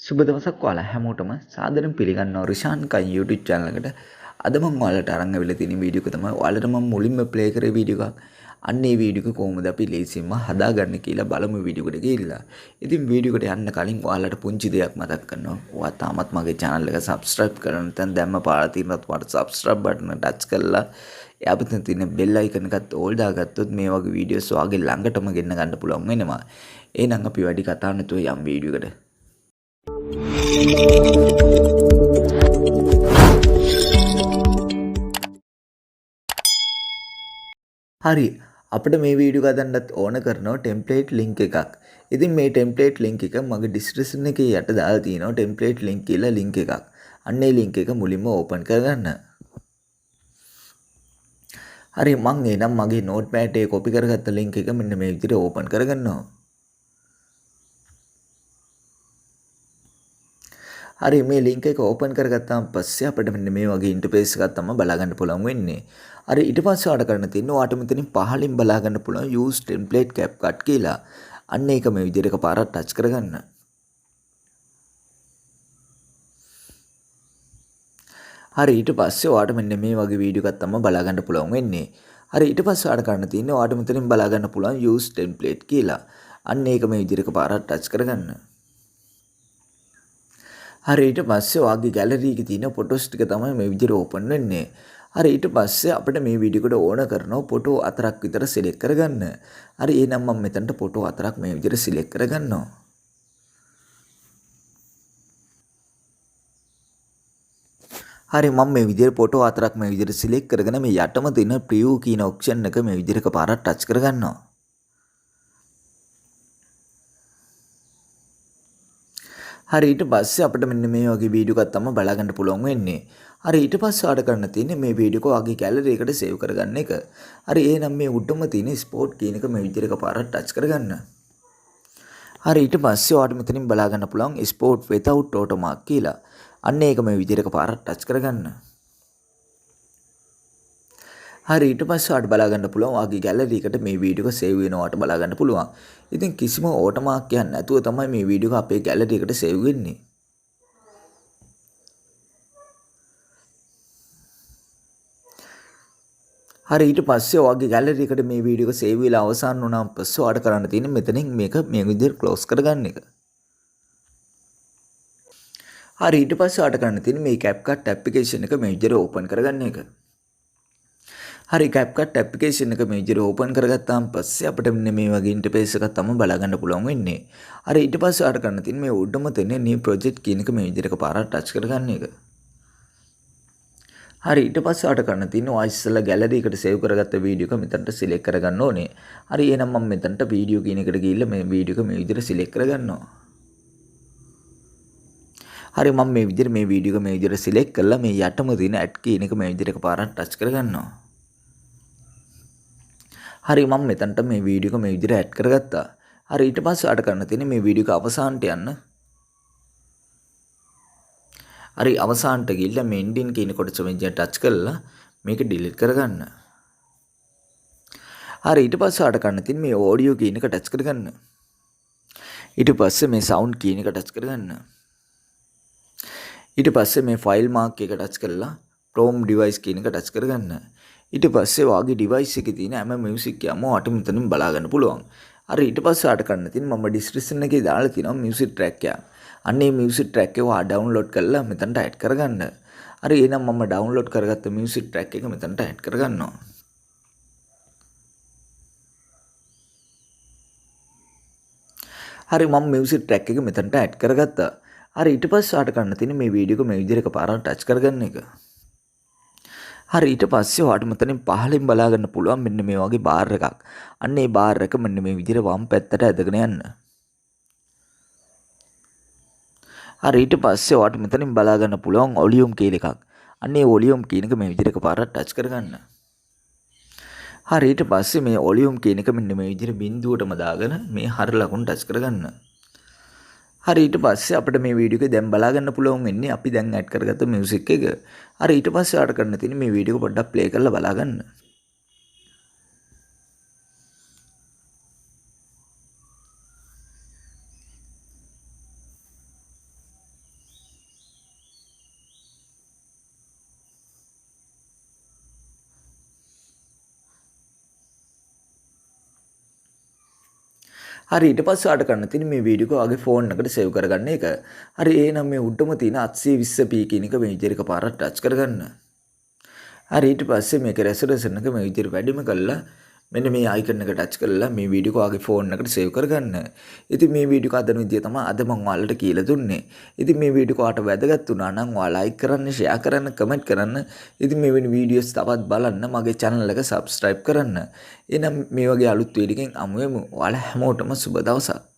සුබ දවසක් ඔයාලා හැමෝටම සාදරයෙන් පිළිගන්නවා රිෂාන් කන් YouTube channel එකට. අද මම ඔයාලට අරන් අවිල්ලා තියෙන වීඩියෝ එක තමයි ඔයාලට මම මුලින්ම ප්ලේ කරේ වීඩියෝ එකක්. අන්න ඒ වීඩියෝ එක කොහොමද අපි ලේසියෙන්ම හදාගන්නේ කියලා බලමු වීඩියෝ එකට ගිහිල්ලා. ඉතින් වීඩියෝ එකට යන්න කලින් ඔයාලට පුංචි දෙයක් මතක් කරනවා. ඔයා තාමත් මගේ channel එක subscribe කරලා නැත්නම් දැම්ම පාලා තියෙනවත් මට subscribe button එක touch කරලා එයා පිටින් තියෙන bell icon එකත් all දාගත්තොත් මේ වගේ වීඩියෝස් ඔයාගේ ළඟටම ගෙන්න ගන්න පුළුවන් වෙනවා. එහෙනම් අපි වැඩි කතා නැතුව යම් වීඩියෝ එකට. හරි අපිට මේ වීඩියෝ ගන්නත් ඕන කරනවා ටෙම්ප්ලේට් ලින්ක් එකක්. ඉතින් මේ ටෙම්ප්ලේට් ලින්ක් එක මගේ ඩිස්ක්‍රිප්ෂන් එකේ යට දාලා තියෙනවා ටෙම්ප්ලේට් ලින්ක් කියලා ලින්ක් එකක්. අන්න ඒ ලින්ක් එක මුලින්ම ඕපන් කරගන්න. හරි මම එනම් මගේ නෝට්පෑඩ් එකේ කොපි කරගත්ත ලින්ක් එක මෙන්න මේ විදිහට ඕපන් කරගන්නවා. හරි මේ ලින්ක් එක ඕපන් කරගත්තාම පස්සේ අපිට මෙන්න මේ වගේ ඉන්ටර්ෆේස් එකක් තමයි බලා ගන්න පුළුවන් වෙන්නේ. හරි ඊට පස්සේ ඔයාලට කරන්න තියෙන්නේ ඔයාලට මෙතනින් පහලින් බලා ගන්න පුළුවන් use template CapCut කියලා. අන්න ඒක මේ විදිහට එකපාරක් ටච් කරගන්න. හරි ඊට පස්සේ ඔයාලට මෙන්න මේ වගේ වීඩියෝ එකක් තමයි බලා ගන්න පුළුවන් වෙන්නේ. හරි ඊට පස්සේ ඔයාලට කරන්න තියෙන්නේ ඔයාලට මෙතනින් බලා ගන්න පුළුවන් use template කියලා. අන්න ඒක මේ විදිහට එකපාරක් ටච් කරගන්න. හරි ඊට පස්සේ ඔයාගේ ගැලරි එකේ තියෙන ෆොටෝස් ටික තමයි මේ විදිහට ඕපන් වෙන්නේ. හරි ඊට පස්සේ අපිට මේ වීඩියෝ එකට ඕන කරනවා ෆොටෝ 4ක් විතර සිලෙක්ට් කරගන්න. හරි එහෙනම් මම මෙතනට ෆොටෝ 4ක් මේ විදිහට සිලෙක්ට් කරගන්නවා. හරි මම මේ විදිහට ෆොටෝ 4ක් මේ විදිහට සිලෙක්ට් කරගෙන මේ යටම තියෙන ප්‍රිව් කියන ඔප්ෂන් එක මේ විදිහට එකපාරක් ටච් කරගන්නවා. හරි ඊට පස්සේ අපිට මෙන්න මේ වගේ වීඩියෝ එකක් තමයි බලා ගන්න පුළුවන් වෙන්නේ. හරි ඊට පස්සේ ඔයාලට කරන්න තියෙන්නේ මේ වීඩියෝ එක ඔයාගේ ගැලරි එකට සේව් කරගන්න එක. හරි එහෙනම් මේ උඩම තියෙන ස්පෝට් කියන එක මේ විදිහට එකපාරක් ටච් කරගන්න. හරි ඊට පස්සේ ඔයාලට මෙතනින් බලා ගන්න පුළුවන් ස්පෝට් without watermark කියලා. අන්න ඒක මේ විදිහට එකපාරක් ටච් කරගන්න. හරි ඊට පස්සේ ඔයාලට බලා ගන්න පුළුවන් ඔයාගේ ගැලරි එකට මේ වීඩියෝ එක සේව් වෙනවට බලා ගන්න පුළුවන්. ඉතින් කිසිම watermark එකක් නැතුව තමයි මේ වීඩියෝ එක අපේ ගැලරි එකට සේව් වෙන්නේ. හරි ඊට පස්සේ ඔයාගේ ගැලරි එකට මේ වීඩියෝ එක සේව් වෙලා අවසන් වුණාම පස්සේ ඔයාලට කරන්න තියෙන්නේ මෙතනින් මේක මේ විදිහට ක්ලෝස් කරගන්න එක. හරි ඊට පස්සේ ඔයාලට කරන්න තියෙන්නේ මේ CapCut application එක මේ විදිහට ඕපන් කරගන්න එක. හරි CapCut application එක මේ විදිහට ඕපන් කරගත්තාම පස්සේ අපිට මෙන්න මේ වගේ ඉන්ටර්ෆේස් එකක් තමයි බලා ගන්න පුළුවන් වෙන්නේ. හරි ඊට පස්සේ ඔයාලට කරන්න තියෙන්නේ මේ උඩම තියෙන new project කියන එක මේ විදිහට එකපාරක් ටච් කරගන්න එක. හරි ඊට පස්සේ ඔයාලට කරන්න තියෙන්නේ ඔයා ඉස්සෙල්ලා ගැලරි එකට සේව් කරගත්ත වීඩියෝ එක මෙතනට සිලෙක්ට් කරගන්න ඕනේ. හරි එහෙනම් මම මෙතනට වීඩියෝ කියන එකට ගිහිල්ලා මේ වීඩියෝ එක මේ විදිහට සිලෙක්ට් කරගන්නවා. හරි මම මේ විදිහට මේ වීඩියෝ එක මේ විදිහට සිලෙක්ට් කරලා මේ යටම තියෙන ඇඩ් කියන එක මේ විදිහට එකපාරක් ටච් කරගන්නවා. හරි මම මෙතනට මේ වීඩියෝ එක මේ විදිහට ඇඩ් කරගත්තා. හරි ඊට පස්සේ ඔයාලට කරන්න තියෙන්නේ මේ වීඩියෝ එක අවසානට යන්න. හරි අවසානට ගිහිල්ලා මේ එන්ඩින් කියන කොටස මෙන්න ටච් කරලා මේක ඩිලීට් කරගන්න. හරි ඊට පස්සේ ඔයාලට කරන්න තියෙන්නේ මේ ඔඩියෝ කියන එක ටච් කරගන්න. ඊට පස්සේ මේ සවුන්ඩ් කියන එක ටච් කරගන්න. ඊට පස්සේ මේ ෆයිල් මාක් එක ටච් කරලා Chrome device කියන එක ටච් කරගන්න. ඊට පස්සේ ඔයාගේ device එකේ තියෙන හැම music එකම ඔයාට මෙතනින් බලා ගන්න පුළුවන්. හරි ඊට පස්සේ ඔයාට කරන්න තියෙන්නේ මම description එකේ දාලා තියෙනවා music track එක. අන්න ඒ music track එක ඔයා download කරලා මෙතනට add කරගන්න. හරි එහෙනම් මම download කරගත්ත music track එක මෙතනට add කරගන්නවා. හරි මම music track එක මෙතනට add කරගත්තා. හරි ඊට පස්සේ ඔයාට කරන්න තියෙන්නේ මේ වීඩියෝ එක මේ විදිහට එකපාරක් ටච් කරගන්න එක. හරි ඊට පස්සේ ඔයාට මෙතනින් පහලින් බලා ගන්න පුළුවන් මෙන්න මේ වගේ බාර් එකක්. අන්න ඒ බාර් එක මෙන්න මේ විදිහට වම් පැත්තට ඇදගෙන යන්න. හරි ඊට පස්සේ ඔයාට මෙතනින් බලා ගන්න පුළුවන් වොලියුම් කියලා එකක්. අන්න ඒ වොලියුම් කියන එක මේ විදිහට එකපාරක් ටච් කරගන්න. හරි ඊට පස්සේ මේ වොලියුම් කියන එක මෙන්න මේ විදිහට බිඳුවටම දාගෙන මේ හරිය ලකුණු ටච් කරගන්න. හරි ඊට පස්සේ අපිට මේ වීඩියෝ එක දැන් බලා ගන්න පුළුවන් වෙන්නේ අපි දැන් ඇඩ් කරගත්ත මියුසික් එක. හරි ඊට පස්සේ ඔයාලට කරන්න තියෙන්නේ මේ වීඩියෝ එක පොඩ්ඩක් ප්ලේ කරලා බලා ගන්න. හරි ඊට පස්සේ ඔයාලට කරන්න තියෙන්නේ මේ වීඩියෝ එක ඔයාගේ ෆෝන් එකට සේව් කරගන්න එක. හරි එහෙනම් මේ උඩම තියෙන 820p කියන එක මේ විදිහට එකපාරට ටච් කරගන්න. හරි ඊට පස්සේ මේක රෙසොලූෂන් එක මේ විදිහට වැඩිම කරලා මෙන්න මේ අයිකන් එක ටච් කරලා මේ වීඩියෝ එක ඔයාගේ ෆෝන් එකට සේව් කරගන්න. ඉතින් මේ වීඩියෝ එක හදන විදිය තමයි අද මම ඔයාලට කියලා දුන්නේ. ඉතින් මේ වීඩියෝ එක ඔයාලට වැදගත් වුණා නම් ඔයා ලයික් කරන්න, ෂෙයා කරන්න, කමෙන්ට් කරන්න. ඉතින් මේ වෙන වීඩියෝස් තවත් බලන්න මගේ channel එක subscribe කරන්න. එහෙනම් මේ වගේ අලුත් වීඩියෝකින් අමු වෙමු. ඔයාලා හැමෝටම සුබ දවසක්.